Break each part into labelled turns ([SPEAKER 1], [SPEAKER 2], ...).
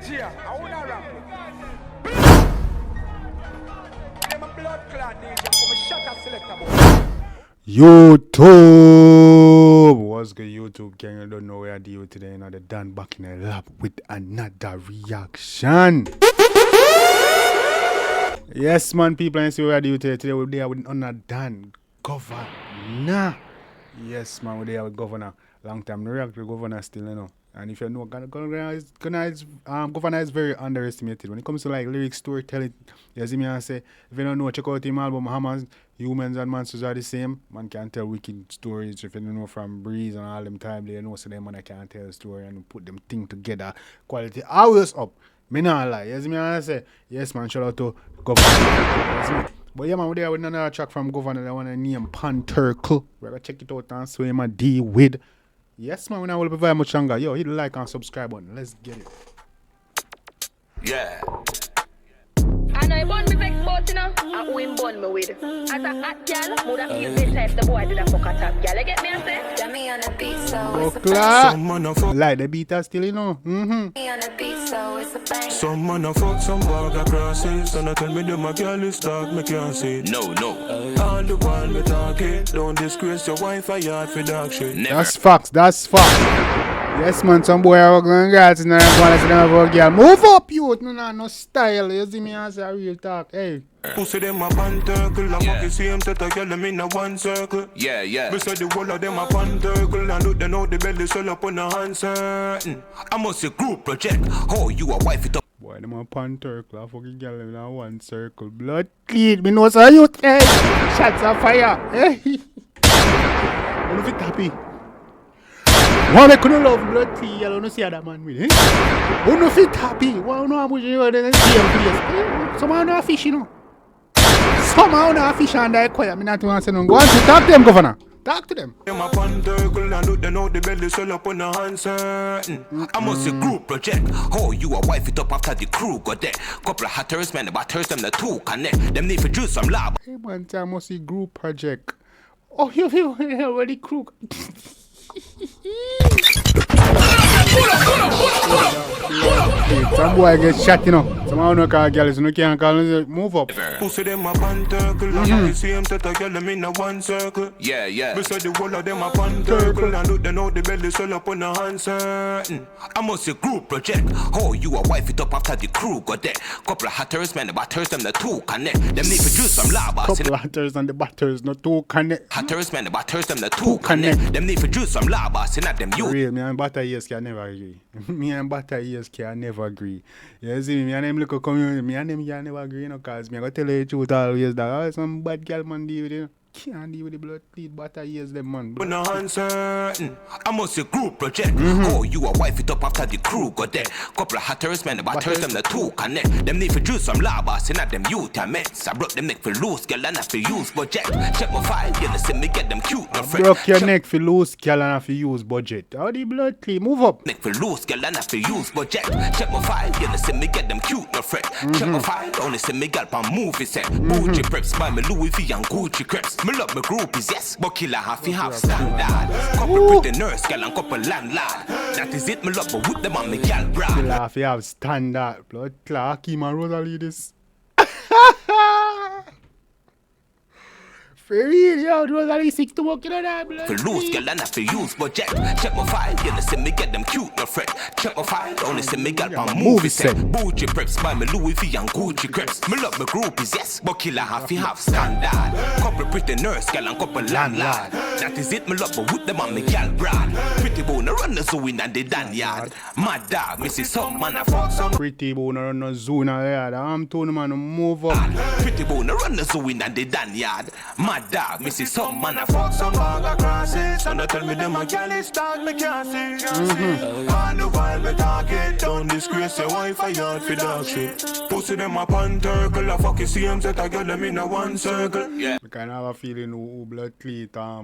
[SPEAKER 1] DJ, I wanna rap. I'm a blood clot DJ, I'm a shut selector.
[SPEAKER 2] YouTube, what's good YouTube gang? You don't know where I deal with today. Another Dan back in the lab with another reaction. Yes man, people, I see what I do today. Today we're there with another Dan Govana. Yes man, we're there with Govana. Long time no react with Govana still, you know. And if you know, Govana is very underestimated when it comes to like lyric storytelling. You see me, I say, if you don't know, check out him album Hammers. Humans and monsters are the same. Man can tell wicked stories. If you don't know from Breeze and all them time, they know so them man can tell a story and put them thing together. Quality always up. Me not lie. You see me, I say, yes man, shout out to Govana. But yeah man, we're there with another track from Govana. I want to name Panturkle. We're going to check it out and see him a deal with. Yes man, we not will be very much longer. Yo, hit the like and subscribe button. Let's get it.
[SPEAKER 3] Yeah.
[SPEAKER 4] I know you want me vex sport, you know. I win born me with. As a hot girl, would have feel better if the boy did a fuck a top girl. You get me, I say? Get me on the beat, so it's a
[SPEAKER 2] bang. Like the beat still, you know.
[SPEAKER 4] Me on the beat, so it's a bang.
[SPEAKER 5] Some man a fuck, some bag a crosses. And I tell me them a girl is dark, me can't see.
[SPEAKER 3] No.
[SPEAKER 5] All the while me talking. Don't disgrace your wife or yard for dog shit.
[SPEAKER 3] Never.
[SPEAKER 2] That's facts, that's facts. Yes man, some boy are going girls and I'm going to see them about girl. Move up youth, no style. You see me as a real talk, hey.
[SPEAKER 5] Pussy them a Panturkle, I fuck the same set of girl them in a one circle.
[SPEAKER 3] Yeah.
[SPEAKER 5] Beside the whole of them a Panturkle, and look they know the belly swell up on a hand certain.
[SPEAKER 3] I must a group project. Oh, you a wife it up.
[SPEAKER 2] Boy, them a Panturkle, I fucking girl in a one circle. Blood clean, me know so youth, hey. Shots of fire, hey. You fit happy. Why they couldn't love blood clean, you don't see that man with, eh? Who no fit happy? Why no have you in the same place? Somehow no fish, you know. Somehow no fish and I quiet. Me not want to say no. Go on to talk to them, Governor. Talk to them.
[SPEAKER 5] Them a Panturkle, and look they know the belly swell up on a hand certain.
[SPEAKER 3] I must a group project. Oh, you a wife it up after the crew got there. Couple of hatters, man, the batters, them the two connect. Them need to juice some lab.
[SPEAKER 2] Hey man, I must see group project. Oh, you already crew. Some boy get shot, you know. Somehow no call girls, no can't call them, move up.
[SPEAKER 5] Pussy them a Panturkle, and the same set of girl them in a one circle.
[SPEAKER 3] Yeah.
[SPEAKER 5] Beside the whole of them a Panturkle, and look they know the belly swell up on a hand certain.
[SPEAKER 3] I must a group project. Oh, you a wife it up after the crew got there. Couple of hatters, man, the batters, them the two connect. Them need to juice some lab.
[SPEAKER 2] Couple of hatters and the batters, no two connect.
[SPEAKER 3] Hatters, man, the batters, them the two connect. Them need to juice some lab. Them you.
[SPEAKER 2] Real, me and batter ears can never agree. Me and batter ears can never agree. You see me and them look a community, me and them can never agree, you know, cause me I go tell you the truth always that some bad girl man deal with it. Can't deal with the blood clean batter ears them man.
[SPEAKER 5] On a hand certain.
[SPEAKER 3] I must a group project. Oh, you a wife it up after the crew got there. Couple of hatters, man, the batters, them the two connect. Them need to juice some labas, and them youth and meds. I broke them neck for loose, girl, and I for use budget. Check my file, you see me get them cute, no friend.
[SPEAKER 2] Broke your neck for loose, girl, and I for use budget. How the blood clean? Move up.
[SPEAKER 3] Neck for loose, girl, and I for use budget. Check my file, you see me get them cute, no friend. Check my file, only see me get on movie set. Bougie preps by me Louis V and Gucci crepes. Me love my groupies, yes, but killer half standard. Couple pretty nurse, girl, and couple landlord. That is it, me love, but with them on me gal brand.
[SPEAKER 2] Killer half have standard. Blood clot, Kim and Rosalie this. For real, yo, Rosalie 6 to walk in on that blood.
[SPEAKER 3] For loose, girl, and I for use budget. Check my file, you see me get them cute, no fret. Check my file, only see me get on movie set. Bougie preps by me Louis V and Gucci crepes. Me love my groupies, yes, but killer half standard. Couple pretty nurse, girl, and couple landlord. That is it, me love, but with them on me gal brand. Pretty bone, run the zoo in and the dan yard. My dog, me see some man, I fuck some.
[SPEAKER 2] Pretty bone, run the zoo in the yard. I'm telling man to move up.
[SPEAKER 3] Pretty bone, run the zoo in and the dan yard. My dog, me see some man, I fuck
[SPEAKER 5] Some bag a crosses, and I tell me them a girl is dark, me can't see. All the while me talking, don't disgrace your wife or yard for dog shit. Pussy them a Panturkle, I fuck the same set of girl them in a one circle.
[SPEAKER 3] Yeah.
[SPEAKER 2] I kind of have a feeling who blood clean, I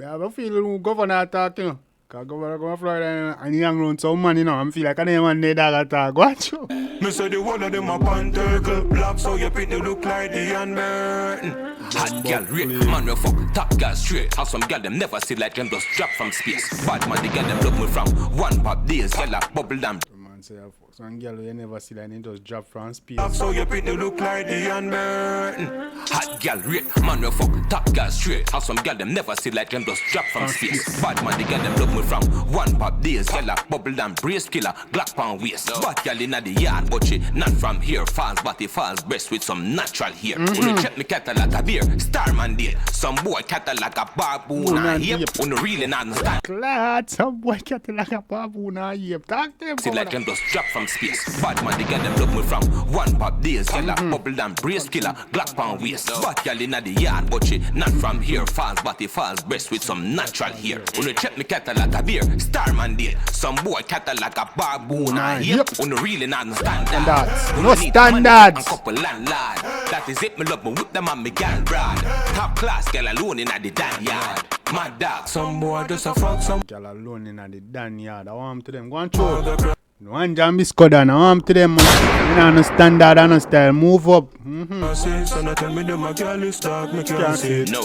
[SPEAKER 2] have a feeling who Governor talking. Cause Govana go to Florida and he hang around some man, you know. I feel like I didn't want dog attack. Watch you.
[SPEAKER 5] Me say the one of them a panthercle. Black so your pit look like the unburden.
[SPEAKER 3] Hot girl rate, man we fuck top girl straight. How some girl them never see like them just drop from space. Bad man the girl them look me from one pop days. Girl a bubble them.
[SPEAKER 2] Man say some girl you never see like they just drop from space.
[SPEAKER 5] Black so your pit look like the unburden.
[SPEAKER 3] Hot girl rate, man we fuck top girl straight. How some girl them never see like them just drop from space. Bad man the girl them look me from one pop days. Girl a bubble them brace killer, Glock pound waist. Bad girl inna the yard but she not from here. Falls body falls breast with some natural hair. When you check me cattle like a beer, Starman did. Some boy cattle like a baboon and hip. When you really not understand.
[SPEAKER 2] Glad some boy cattle like a baboon and hip. Talk to them.
[SPEAKER 3] See like them just drop from space. Bad man they get them look me from one pop days. Girl a bubble them brace killer, Glock pound waist. Bad girl inna the yard but she not from here. Falls body falls breast with some natural hair. When you check me cattle like a beer, Starman did. Some boy cattle like a baboon and hip. When you really not understand that.
[SPEAKER 2] No standards.
[SPEAKER 3] Couple landlord. That is it, me love me with them and me gal brad. Top class girl alone inna the damn yard. My dog,
[SPEAKER 5] Some boy just a fuck some.
[SPEAKER 2] Girl alone in the damn yard. I want to them. Go and show. No one Jambisco down. I want to them. You know, no standard and no style. Move up.
[SPEAKER 5] So now tell me them a girl is dark, me can't see it.
[SPEAKER 3] no.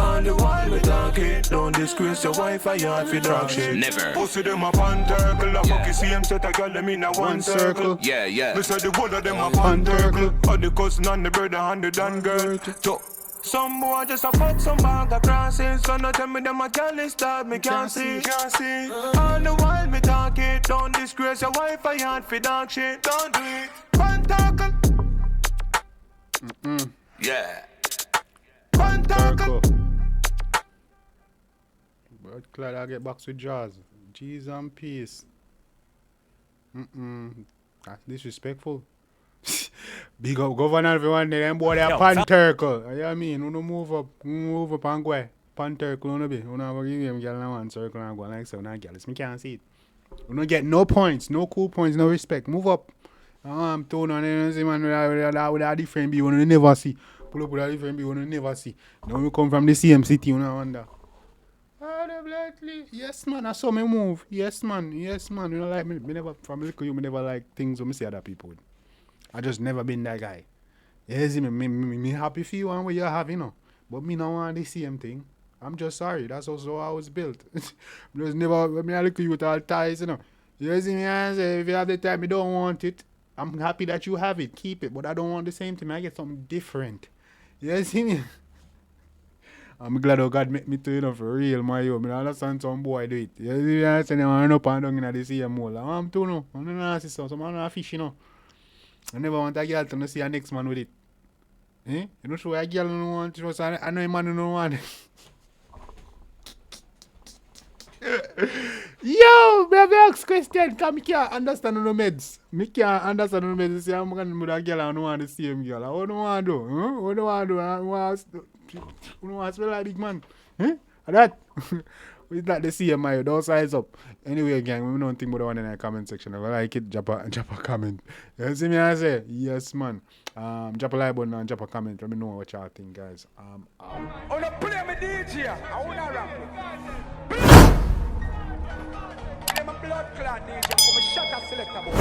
[SPEAKER 5] On the wall we talk it. Don't disgrace your wife or yard for dog shit.
[SPEAKER 3] Never.
[SPEAKER 5] Pussy them a panthercle. I fuck you see him set a girl them in a one circle.
[SPEAKER 3] Yeah.
[SPEAKER 5] Me say the whole of them a panthercle. All the cousin and the brother and the dan girl. Some boy just a fuck some bag of crosses. So now tell me them a girl is dark, me can't see. On the wall me talk it. Don't disgrace your wife or yard for dog shit. Don't do it. Panthercle.
[SPEAKER 3] Yeah.
[SPEAKER 5] Panthercle.
[SPEAKER 2] But glad I get back to jaws. G's and peace. That's disrespectful. Big up Govana everyone there, them boy they are panthercle. You know what I mean? You move up and go. Panthercle you be. You know give them girl in one circle and go like so now girl. Me can't see it. You don't get no points, no cool points, no respect. Move up. I'm told on you see man with a different be one you never see. Pull up with a different be one you never see. Now you come from the same city, you know wonder. Yes man, I saw me move. Yes man. You know like me never from little you me never like things when me see other people. I just never been that guy. You see me happy for you and what you have, you know. But me not want the same thing. I'm just sorry. That's also how I was built. Just never when I look at you with all ties, you know. You see me and say if you have the time you don't want it. I'm happy that you have it, keep it, but I don't want the same thing. I get something different. You see me? I'm glad oh God make me to you know for real, my yo. I understand some boy do it. You see me? I say them run up and down in the same hole. I'm too no. I'm not see some man a fish, you know. I never want a girl to see a next man with it. You know sure a girl don't want to say I know a man don't want it. Yo, me have ask question because I can't understand no meds. Me can't understand no meds. See, I'm going to with a girl and I want the same girl. What do you want to do? What do you want to do? I want to smell like big man. That? It's not the same, my don't size up. Anyway, gang, we don't think about the one in the comment section. If you like it, drop a comment. You see me, I say? Yes, man. Drop a like button and drop a comment. Let me know what y'all think, guys.
[SPEAKER 1] On a play me DJ, I wanna rap. I'm a blood clot DJ, I'm a shot a selector boy.